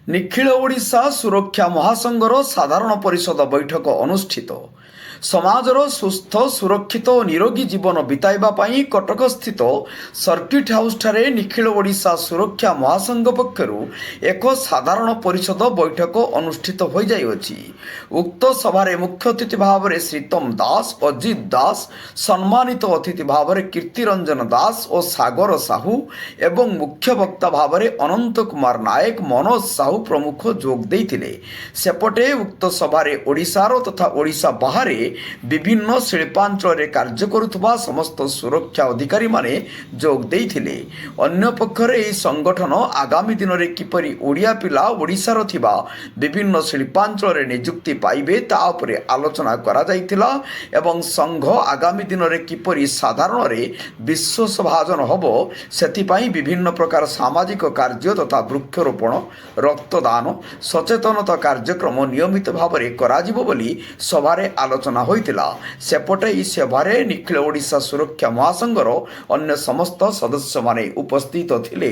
निखिल ओडिशा सुरक्षा महासंघर साधारण परिषद बैठक अनुष्ठित समाजर सुस्थ सुरक्षित और निरोगी जीवन बिताइबा पई कटक स्थित सर्किट हाउस ठारे निखिल ओडिशा सुरक्षा महासंघ पक्षरु एक साधारण परिषद बैठक अनुष्ठित हो जाइछि। उक्त सभारे मुख्य अतिथि भाव में श्रीतम दास, अजित दास, सम्मानित अतिथि भाव में कीर्तिरंजन दास और सागर साहू एवं मुख्य वक्ता भाव में अनंत कुमार नायक, मनोज साहू प्रमुख जोग देइथिले। सेपटे उक्त सभारे ओडिशार तथा ओडिशा बाहरे विभिन्न शिल्पांचल कार्य करुवा समस्त सुरक्षा अधिकारी माने जोग देइथिले। अन्य पक्षरे एही संगठन आगामी दिन में किपरि ओडिया पिला ओडिशार थिबा विभिन्न शिल्पांचल नियुक्ति पाइबे ता उपरे आलोचना करा जाइथिला एवं संघ आगामी दिन में किपरि साधारण रे विश्व सभाजन हबो सेथिपाई विभिन्न प्रकार सामाजिक कार्य तथा वृक्षरोपण, रक्तदान, सचेतनता कार्यक्रम नियमित भाव में कराजिबो बोली सभारे आलोचना होइतिला। सेपटे ई सभारे निखिल ओडिशा सुरक्षा महासंघर अन्य समस्त सदस्य माने उपस्थित थिले।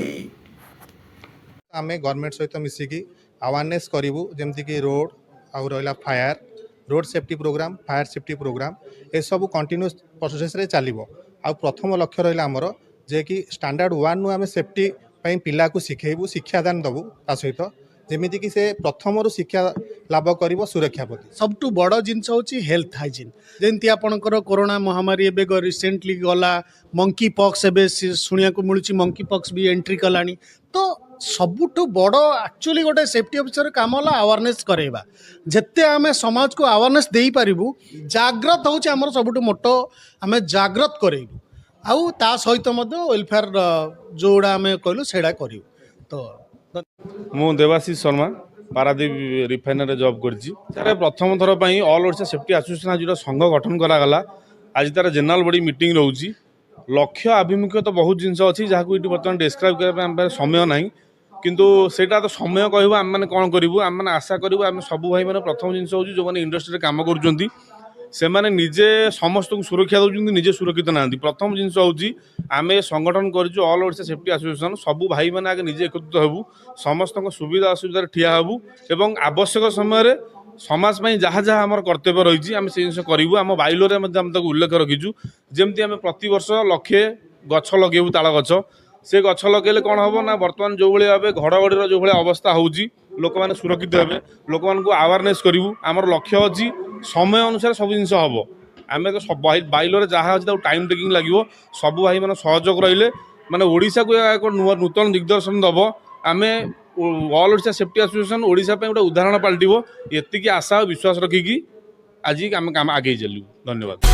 आमे गवर्नमेंट सहित मिसिकी अवेयरनेस करिवु जेमति कि रोड आउ रहिला fire road safety program, fire safety program ए सब कंटिन्यूस प्रोसेस रे चलिबो। आ प्रथम लक्ष्य रहिला हमर जे कि स्टैंडर्ड 1 नु आमे सेफ्टी पई पिला को सिखेबु, शिक्षादान दबु ता सहित जेमिति कि से प्रथम शिक्षा लाभ कर सुरक्षा प्रति सबटू बड़ जिनस हूँ हेल्थ हाइजीन। जमी आपंकर कोरोना महामारी एवं रिसेंटली गला मंकी पॉक्स एवं शुणा मिलूँ मंकी पॉक्स भी एंट्री कलानी। तो सबुठु बड़ एक्चुअली गोटे सेफ्टी ऑफिसर काम है अवेयरनेस करवा। जिते आम समाज को अवेयरनेस दे पारू जाग्रत हूँ आमर सबुठु मोटो आम जाग्रत करेबू आउ ता सहित वेलफेयर जोड़ा आम कहलु से करूँ। तो मु देवाशीष शर्मा पारादीप रिफाइनरी जॉब करछि। प्रथम थर पर ऑल ओडिशा सेफ्टी एसोसिएशन आज संघ गठन करागला। आज तार जनरल बॉडी मीटिंग रोची। लक्ष्य आभिमुख्य तो बहुत जिनस अच्छी जहाँ को बर्तमान डिस्क्राइब करने समय ना किंतु सेटा तो समय कहूँ आम मैंने कौन करूँ आम मैंने आशा करूँ आम सब भाई मैंने प्रथम जिनस हूँ जो मैंने इंडस्ट्री काम कर से माने निजे समस्त को सुरक्षा दौरान निजे सुरक्षित ना। प्रथम जिनस हूँ आम संगठन करूँ ऑल ओडिशा सेफ्टी एसोसिएशन सबू भाई मैंने आगे निजे एकत्रित हेबू, समस्त सुविधा असुविधा ठिया हेबू एवं आवश्यक समय समाज में जहाँ जहाँ आम कर्तव्य रही आम से जिन करूँ। आम बाइलोरे उल्लेख रखीचु जमती आम प्रत वर्ष लक्षे गछ लगेबू ताल गछ। से गछ लगे कौन हम ना बर्तमान जो भाव घड़घड़ीर जो भाई अवस्था होची लोक मैंने सुरक्षित हे लोक मान अवेयरनेस करूँ। आमर लक्ष्य अच्छी समय अनुसार सब जिन हम आम तो सब बाइलोरे जहाँ अच्छी टाइम टेकिंग लगे सब भाई मैंने सहयोग रही मैंने ओडिशा को एक नूतन दिग्दर्शन दब। आम all Odisha safety association Odisha पे गोटे उदाहरण पलटिबो एतिकी आशा और विश्वास रखिकी आज आम काम आगे चलू। धन्यवाद।